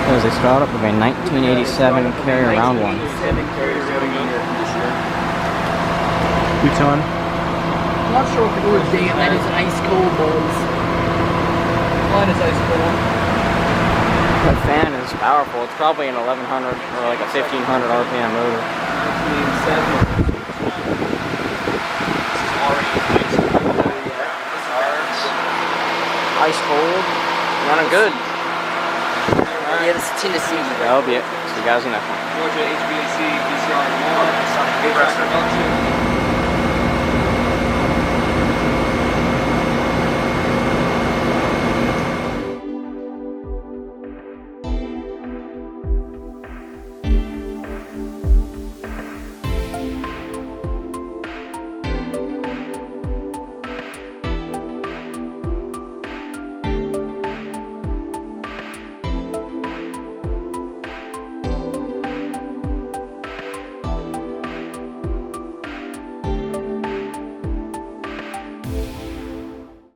Because they start up with a 1987 carrier round one. Bhutan. I'm not sure if it was damn, that is ice cold, boys. Mine is ice cold. The fan is powerful. It's probably an 1100 or like a 1500 RPM motor. 1987. Ice cold. Running good. Yeah, this is Tennessee. That'll be it. See you guys in the next one. Georgia HVAC VCR 1.